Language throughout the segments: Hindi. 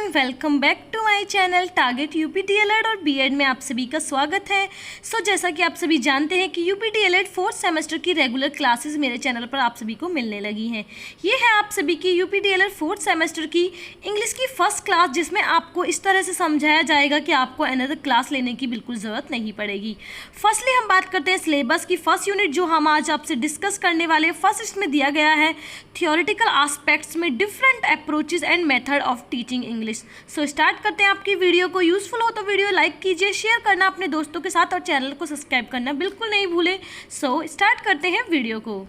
Welcome back to my channel target UP DElEd और बीएड में आप सभी का स्वागत है। जैसा कि आप सभी जानते हैं कि यूपी डीएलएड फोर्थ सेमेस्टर की रेगुलर क्लासेस मेरे चैनल पर आप सभी को मिलने लगी हैं। ये है आप सभी की यूपी डीएलएड फोर्थ सेमेस्टर की इंग्लिश की फर्स्ट क्लास, जिसमें आपको इस तरह से समझाया जाएगा कि आपको अनदर क्लास लेने की बिल्कुल ज़रूरत नहीं पड़ेगी। फर्स्टली हम बात करते हैं सिलेबस की। फर्स्ट यूनिट जो हम आज आपसे डिस्कस करने वाले हैं, फर्स्ट इसमें दिया गया है थियोरिटिकल एस्पेक्ट्स में different approaches and method of teaching English. Start करते हैं। आपकी वीडियो को यूजफुल हो तो वीडियो लाइक कीजिए, शेयर करना अपने दोस्तों के साथ और चैनल को सब्सक्राइब करना बिल्कुल नहीं भूलें। स्टार्ट करते हैं वीडियो को।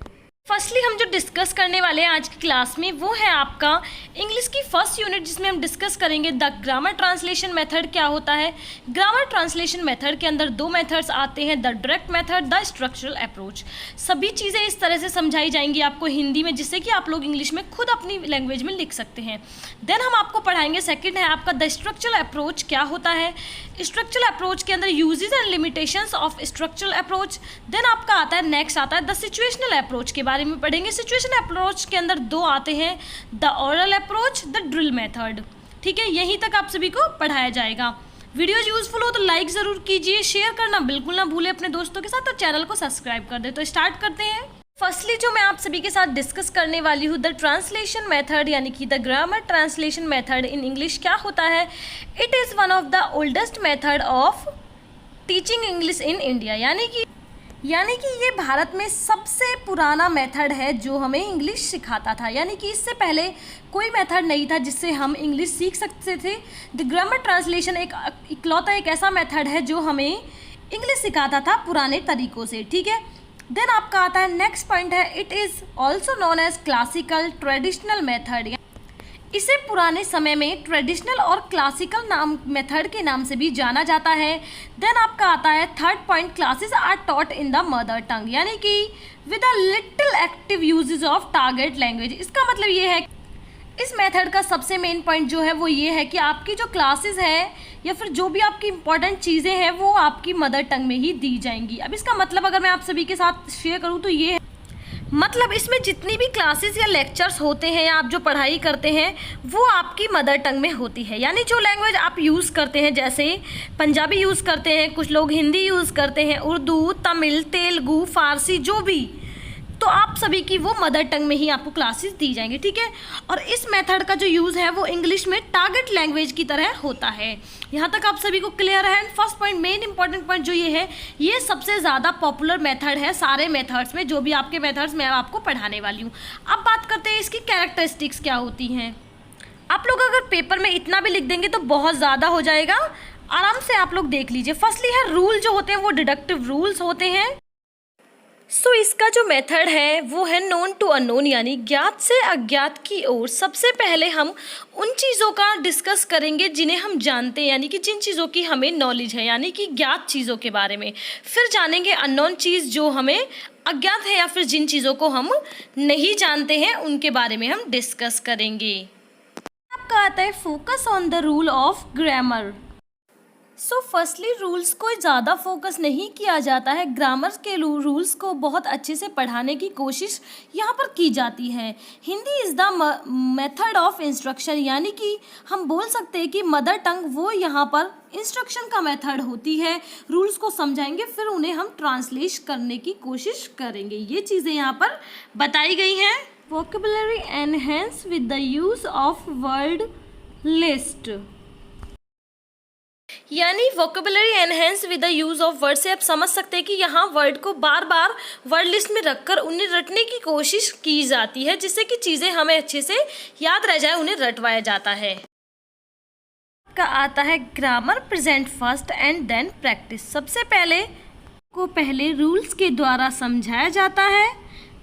फर्स्टली हम जो डिस्कस करने वाले हैं आज की क्लास में वो है आपका इंग्लिश की फर्स्ट यूनिट, जिसमें हम डिस्कस करेंगे द ग्रामर ट्रांसलेशन मेथड क्या होता है। ग्रामर ट्रांसलेशन मेथड के अंदर दो मेथड्स आते हैं, the direct method, the structural approach. सभी चीज़ें इस तरह से समझाई जाएंगी आपको हिंदी में, जिससे कि आप लोग इंग्लिश में खुद अपनी लैंग्वेज में लिख सकते हैं। देन हम आपको पढ़ाएंगे, सेकेंड है आपका द स्ट्रक्चरल अप्रोच क्या होता है। स्ट्रक्चरल अप्रोच के अंदर uses and limitations of structural approach. Then आपका आता है नेक्स्ट आता है द सिचुएशनल अप्रोच के बारे में पढ़ेंगे। सिचुएशन अप्रोच के अंदर दो आते हैं, the oral approach, the drill method. ठीक है, यहीं तक आप सभी को पढ़ाया जाएगा। वीडियो यूजफुल हो तो लाइक ज़रूर कीजिए, शेयर करना बिल्कुल ना भूलें अपने दोस्तों के साथ और चैनल को सब्सक्राइब कर दे। तो स्टार्ट करते हैं। फर्स्टली जो मैं आप सभी के साथ डिस्कस करने वाली हूँ, द ट्रांसलेशन मेथड यानी कि the grammar translation method in English क्या होता है। It is one of the oldest method of teaching English in India, यानी कि ये भारत में सबसे पुराना मेथड है जो हमें इंग्लिश सिखाता था। यानी कि इससे पहले कोई मेथड नहीं था जिससे हम इंग्लिश सीख सकते थे। द ग्रामर ट्रांसलेशन इकलौता एक ऐसा मेथड है जो हमें इंग्लिश सिखाता था पुराने तरीक़ों से। ठीक है, देन आपका आता है नेक्स्ट पॉइंट है, it is also known classical traditional method. इसे पुराने समय में ट्रेडिशनल और क्लासिकल मेथड के नाम से भी जाना जाता है। देन आपका आता है third point, classes are taught in the mother tongue, यानी कि with a little active uses of target language. इसका मतलब ये है, इस मेथड का सबसे मेन पॉइंट जो है वो ये है कि आपकी जो क्लासेस है या फिर जो भी आपकी इंपॉर्टेंट चीज़ें हैं वो आपकी मदर टंग में ही दी जाएंगी। अब इसका मतलब अगर मैं आप सभी के साथ शेयर करूँ तो ये है, मतलब इसमें जितनी भी क्लासेस या लेक्चर्स होते हैं या आप जो पढ़ाई करते हैं वो आपकी मदर टंग में होती है। यानी जो लैंग्वेज आप यूज़ करते हैं, जैसे पंजाबी यूज़ करते हैं, कुछ लोग हिंदी यूज़ करते हैं, उर्दू, तमिल, तेलुगु, फारसी, जो भी, तो आप सभी की वो मदर टंग में ही आपको क्लासेस दी जाएंगी। ठीक है, और इस मेथड का जो यूज़ है वो इंग्लिश में टारगेट लैंग्वेज की तरह होता है। यहाँ तक आप सभी को क्लियर है। First point, main important point जो ये है, ये सबसे ज़्यादा पॉपुलर मेथड है सारे मेथड्स में, जो भी आपके मेथड्स मैं आपको पढ़ाने वाली हूँ। अब बात करते हैं इसकी कैरेक्टरिस्टिक्स क्या होती हैं। आप लोग अगर पेपर में इतना भी लिख देंगे तो बहुत ज़्यादा हो जाएगा, आराम से आप लोग देख लीजिए। फर्स्टली है रूल जो होते हैं वो डिडक्टिव रूल्स होते हैं। इसका जो मेथड है वो है नोन टू अननोन, यानी ज्ञात से अज्ञात की ओर। सबसे पहले हम उन चीज़ों का डिस्कस करेंगे जिन्हें हम जानते हैं, यानी कि जिन चीज़ों की हमें नॉलेज है, यानी कि ज्ञात चीज़ों के बारे में। फिर जानेंगे अननोन चीज़ जो हमें अज्ञात है, या फिर जिन चीज़ों को हम नहीं जानते हैं उनके बारे में हम डिस्कस करेंगे। आपका आता है focus on the rule of grammar. Firstly rules को ज़्यादा फोकस नहीं किया जाता है, ग्रामर के रूल्स को बहुत अच्छे से पढ़ाने की कोशिश यहाँ पर की जाती है। Hindi is the method of instruction, यानी कि हम बोल सकते हैं कि मदर टंग वो यहाँ पर इंस्ट्रक्शन का मेथड होती है। रूल्स को समझाएंगे, फिर उन्हें हम ट्रांसलेट करने की कोशिश करेंगे। ये चीज़ें यहाँ पर बताई गई हैं। Vocabulary enhance with the use of word list, यानी vocabulary enhance with the use of word से आप समझ सकते हैं कि यहाँ वर्ड को बार बार वर्ड लिस्ट में रखकर उन्हें रटने की कोशिश की जाती है, जिससे कि चीज़ें हमें अच्छे से याद रह जाए, उन्हें रटवाया जाता है। का आता है grammar present first and then practice. सबसे पहले रूल्स के द्वारा समझाया जाता है,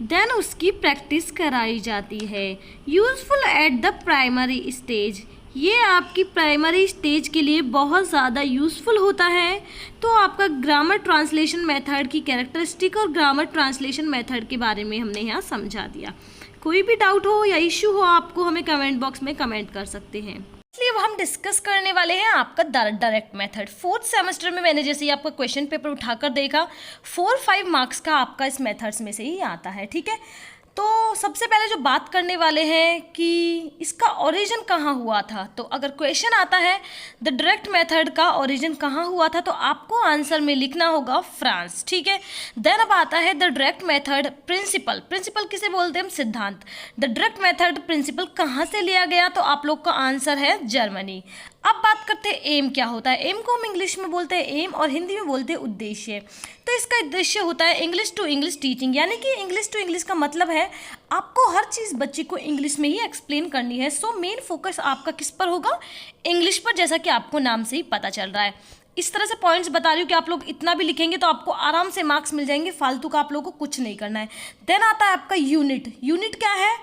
देन उसकी प्रैक्टिस कराई जाती है। Useful at the primary stage, ये आपकी प्राइमरी स्टेज के लिए बहुत ज़्यादा यूज़फुल होता है। तो आपका ग्रामर ट्रांसलेशन मेथड की कैरेक्टरिस्टिक और ग्रामर ट्रांसलेशन मेथड के बारे में हमने यहाँ समझा दिया। कोई भी डाउट हो या इश्यू हो आपको हमें कमेंट बॉक्स में कमेंट कर सकते हैं। इसलिए अब हम डिस्कस करने वाले हैं आपका डायरेक्ट मेथड। फोर्थ सेमेस्टर में मैंने जैसे ही आपका क्वेश्चन पेपर उठाकर देखा, 4-5 मार्क्स का आपका इस मेथड्स में से ही आता है। ठीक है, तो सबसे पहले जो बात करने वाले हैं कि इसका ओरिजिन कहाँ हुआ था। तो अगर क्वेश्चन आता है द डायरेक्ट मेथड का ओरिजिन कहाँ हुआ था, तो आपको आंसर में लिखना होगा फ्रांस, ठीक है। देन अब आता है the direct method principle. Principle किसे बोलते हैं हम? सिद्धांत। द डायरेक्ट मेथड प्रिंसिपल कहाँ से लिया गया, तो आप लोग का आंसर है जर्मनी। अब बात करते हैं एम क्या होता है। एम को हम इंग्लिश में बोलते हैं एम और हिंदी में बोलते हैं उद्देश्य। तो इसका उद्देश्य होता है इंग्लिश टू इंग्लिश टीचिंग, यानी कि इंग्लिश टू इंग्लिश का मतलब है आपको हर चीज़ बच्चे को इंग्लिश में ही एक्सप्लेन करनी है। सो मेन फोकस आपका किस पर होगा? इंग्लिश पर, जैसा कि आपको नाम से ही पता चल रहा है। इस तरह से पॉइंट्स बता रही हूँ कि आप लोग इतना भी लिखेंगे तो आपको आराम से मार्क्स मिल जाएंगे, फालतू का आप लोगों को कुछ नहीं करना है। देन आता है आपका यूनिट। यूनिट क्या है?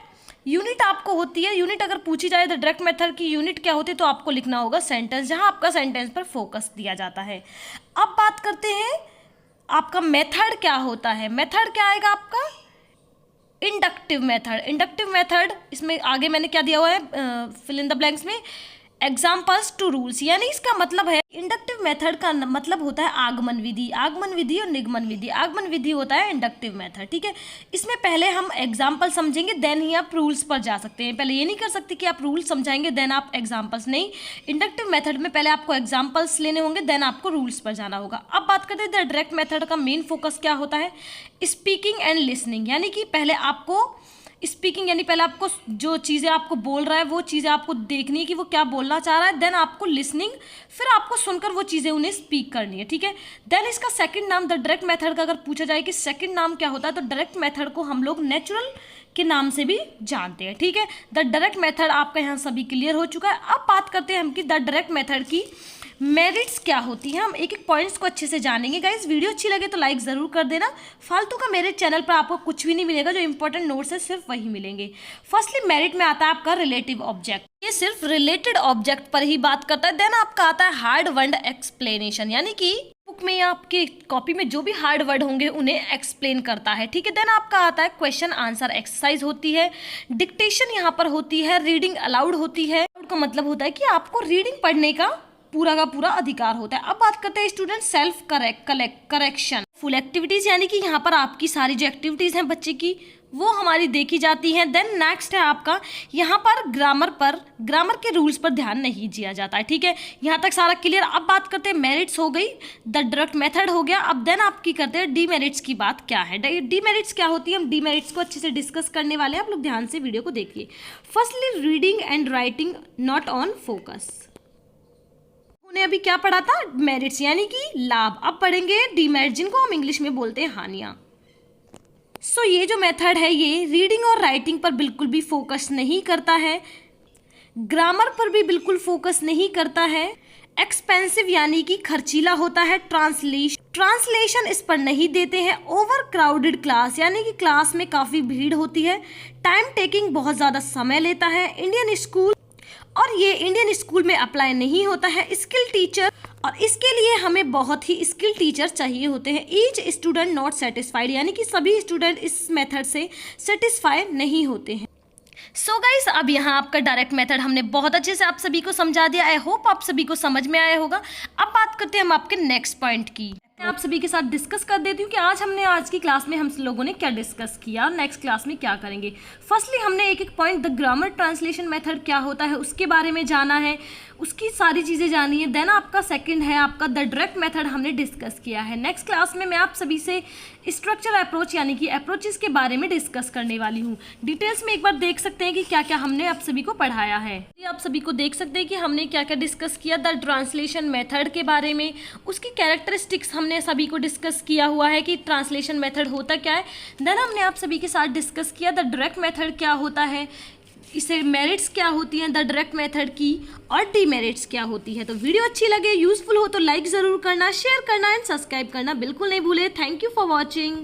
यूनिट आपको होती है, यूनिट अगर पूछी जाए तो डायरेक्ट मेथड की यूनिट क्या होती है, तो आपको लिखना होगा सेंटेंस, जहां आपका सेंटेंस पर फोकस दिया जाता है। अब बात करते हैं आपका मेथड क्या होता है। मेथड क्या आएगा आपका? Inductive method. इंडक्टिव मेथड, इसमें आगे मैंने क्या दिया हुआ है फिल इन द ब्लैंक्स में, एग्जाम्पल्स टू रूल्स, यानी इसका मतलब है इंडक्टिव मेथड का मतलब होता है आगमन विधि। आगमन विधि और निगमन विधि। आगमन विधि होता है इंडक्टिव मेथड, ठीक है। इसमें पहले हम एग्जाम्पल समझेंगे, देन ही आप रूल्स पर जा सकते हैं। पहले ये नहीं कर सकते कि आप रूल्स समझाएंगे देन आप एग्जाम्पल्स, नहीं। इंडक्टिव मेथड में पहले आपको एग्जाम्पल्स लेने होंगे, देन आपको रूल्स पर जाना होगा। अब बात करते हैं द डायरेक्ट मेथड का मेन फोकस क्या होता है? स्पीकिंग एंड लिसनिंग, यानी कि पहले आपको स्पीकिंग, यानी पहले आपको जो चीज़ें आपको बोल रहा है वो चीज़ें आपको देखनी है कि वो क्या बोलना चाह रहा है। देन आपको लिसनिंग, फिर आपको सुनकर वो चीज़ें उन्हें स्पीक करनी है, ठीक है। देन इसका सेकंड नाम द डायरेक्ट मेथड का अगर पूछा जाए कि सेकंड नाम क्या होता है, तो डायरेक्ट मेथड को हम लोग नेचुरल के नाम से भी जानते हैं, ठीक है। द डायरेक्ट मेथड आपका यहाँ सभी क्लियर हो चुका है। अब बात करते हैं हम कि द डायरेक्ट मेथड की मेरिट्स क्या होती हैं। हम एक एक पॉइंट्स को अच्छे से जानेंगे। गाइस वीडियो अच्छी लगे तो लाइक ज़रूर कर देना। फालतू का मेरिट चैनल पर आपको कुछ भी नहीं मिलेगा, जो इंपॉर्टेंट नोट्स है सिर्फ वही मिलेंगे। फर्स्टली मेरिट में आता है आपका रिलेटिव ऑब्जेक्ट, ये सिर्फ रिलेटेड ऑब्जेक्ट पर ही बात करता है। देन आपका आता है हार्ड वर्ड एक्सप्लेनेशन, यानी कि बुक में या आपके कॉपी में जो भी हार्ड वर्ड होंगे उन्हें एक्सप्लेन करता है, ठीक है। देन आपका आता है क्वेश्चन आंसर एक्सरसाइज होती है, डिक्टेशन यहाँ पर होती है, रीडिंग अलाउड होती है। का मतलब होता है कि आपको रीडिंग पढ़ने का पूरा अधिकार होता है। अब बात करते हैं student self correction full activities, यानी कि यहाँ पर आपकी सारी जो एक्टिविटीज हैं बच्चे की वो हमारी देखी जाती हैं। देन नेक्स्ट है आपका यहाँ पर ग्रामर के रूल्स पर ध्यान नहीं दिया जाता है, ठीक है। यहाँ तक सारा क्लियर। अब बात करते हैं मेरिट्स हो गई, द डायरेक्ट मेथड हो गया। अब देन आपकी करते हैं डीमेरिट्स की बात क्या है। डीमेरिट्स क्या होती है, हम डीमेरिट्स को अच्छे से डिस्कस करने वाले हैं, आप लोग ध्यान से वीडियो को देखिए। Firstly reading and writing not on focus, ने अभी क्या पढ़ा था? मेरिट्स यानी कि लाभ। अब पढ़ेंगे डीमेरिट, जिनको हम इंग्लिश में बोलते हैं हानियां। सो ये जो मेथड है ये रीडिंग और राइटिंग पर बिल्कुल भी फोकस नहीं करता है, ग्रामर पर भी बिल्कुल फोकस नहीं करता है, एक्सपेंसिव यानी कि खर्चीला होता है, ट्रांसलेशन इस पर नहीं देते हैं, ओवर क्राउडेड क्लास यानी कि क्लास में काफ़ी भीड़ होती है, टाइम टेकिंग बहुत ज़्यादा समय लेता है, इंडियन स्कूल और ये इंडियन स्कूल में अप्लाई नहीं होता है, स्किल टीचर और इसके लिए हमें बहुत ही स्किल टीचर चाहिए होते हैं, ईच स्टूडेंट नॉट सेटिस्फाइड यानी कि सभी स्टूडेंट इस मेथड से सेटिस्फाई नहीं होते हैं। सो गाइस अब यहाँ आपका डायरेक्ट मेथड हमने बहुत अच्छे से आप सभी को समझा दिया। आई होप आप सभी को समझ में आया होगा। अब बात करते हैं हम आपके नेक्स्ट पॉइंट की। मैं आप सभी के साथ डिस्कस कर देती हूँ कि आज की क्लास में हम लोगों ने क्या डिस्कस किया, नेक्स्ट क्लास में क्या करेंगे। फर्स्टली हमने एक एक point the grammar translation method क्या होता है उसके बारे में जाना है, उसकी सारी चीज़ें जानी है। देन आपका सेकंड है आपका द डायरेक्ट मेथड हमने डिस्कस किया है। नेक्स्ट क्लास में मैं आप सभी से स्ट्रक्चर अप्रोच यानी कि अप्रोचेस के बारे में डिस्कस करने वाली हूँ। डिटेल्स में एक बार देख सकते हैं कि क्या क्या हमने आप सभी को पढ़ाया है। आप सभी को देख सकते हैं कि हमने क्या क्या डिस्कस किया द ट्रांसलेशन मेथड के बारे में, उसकी कैरेक्टरिस्टिक्स हमने सभी को डिस्कस किया हुआ है कि ट्रांसलेशन मेथड होता क्या है। देन हमने आप सभी के साथ डिस्कस किया द डायरेक्ट मेथड क्या होता है, इसे मेरिट्स क्या होती हैं द डायरेक्ट मेथड की और डीमेरिट्स क्या होती है। तो वीडियो अच्छी लगे, यूजफुल हो तो लाइक ज़रूर करना, शेयर करना एंड सब्सक्राइब करना बिल्कुल नहीं भूले। Thank you for watching.